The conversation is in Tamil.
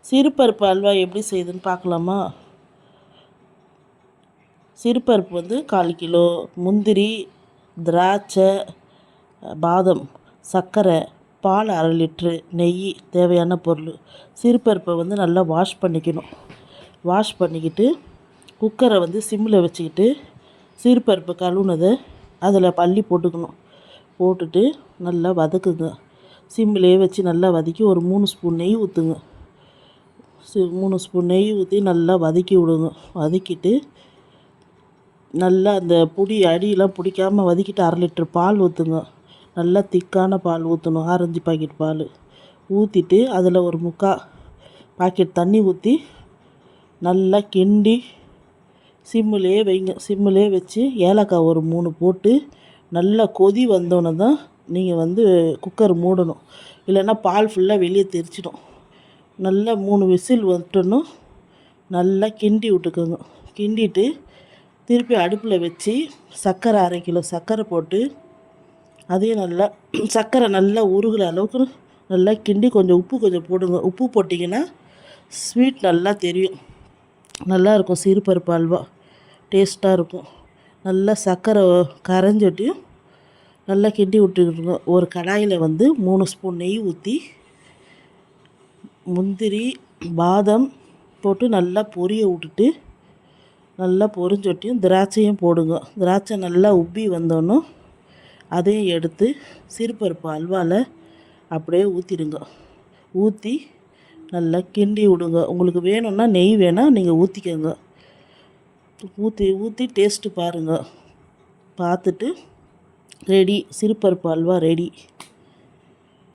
சிறுபருப்பு அல்வா எப்படி செய்யுதுன்னு பார்க்கலாமா? சிறுபருப்பு வந்து 1/4 கிலோ, முந்திரி, திராட்சை, பாதம், சர்க்கரை, பால் 1/2 லிட்ரு, நெய் தேவையான பொருள். சிறுபருப்பை வந்து நல்லா வாஷ் பண்ணிக்கணும். வாஷ் பண்ணிக்கிட்டு குக்கரை வந்து சிம்மில் வச்சுக்கிட்டு சிறுபருப்பு கழுவுனதை அதில் அள்ளி போட்டுக்கணும். போட்டுட்டு நல்லா வதக்குங்க. சிம்மிலே வச்சு நல்லா வதக்கி ஒரு 3 ஸ்பூன் நெய் ஊற்றுங்க. 3 ஸ்பூன் நெய் ஊற்றி நல்லா வதக்கி விடுங்க. வதக்கிட்டு நல்லா அந்த அடியெலாம் பிடிக்காமல் வதக்கிட்டு 1/2 லிட்ரு பால் ஊற்றுங்க. நல்லா திக்கான பால் ஊற்றணும். ஆரஞ்சு பாக்கெட் பால் ஊற்றிட்டு அதில் ஒரு 3/4 பாக்கெட் தண்ணி ஊற்றி நல்லா கிண்டி சிம்மிலே வைங்க. சிம்மிலே வச்சு ஏலக்காய் ஒரு 3 போட்டு நல்லா கொதி வந்தோன்னே தான் நீங்கள் வந்து குக்கர் மூடணும். இல்லைன்னா பால் ஃபுல்லாக வெளியே தெரிச்சிடும். நல்லா 3 விசில் விட்டுணும். நல்லா கிண்டி விட்டுக்கோங்க. கிண்டிட்டு திருப்பி அடுப்பில் வச்சு சர்க்கரை 1/2 கிலோ சர்க்கரை போட்டு அதையும் நல்லா சர்க்கரை நல்லா உருகிற அளவுக்கு நல்லா கிண்டி கொஞ்சம் உப்பு போடுங்க. உப்பு போட்டிங்கன்னா ஸ்வீட் நல்லா தெரியும். நல்லாயிருக்கும். சிறுபருப்பு அல்வா டேஸ்ட்டாக இருக்கும். நல்லா சர்க்கரை கரைஞ்சிட்டையும் நல்லா கிண்டி விட்டுக்கிட்டுங்க. ஒரு கடாயில் வந்து 3 ஸ்பூன் நெய் ஊற்றி முந்திரி, பாதம் போட்டு நல்லா பொரிய விட்டுட்டு நல்லா பொரிஞ்சொட்டியும் திராட்சையும் போடுங்க. திராட்சை நல்லா உப்பி வந்தோன்னே அதையும் எடுத்து சிறுபருப்பு அல்வாவில் அப்படியே ஊற்றிடுங்க. ஊற்றி நல்லா கிண்டி விடுங்க. உங்களுக்கு வேணும்னா நெய் வேணால் நீங்கள் ஊற்றிக்கோங்க. ஊற்றி டேஸ்ட்டு பாருங்கள். பார்த்துட்டு ரெடி. சிறுபருப்பு அல்வா ரெடி.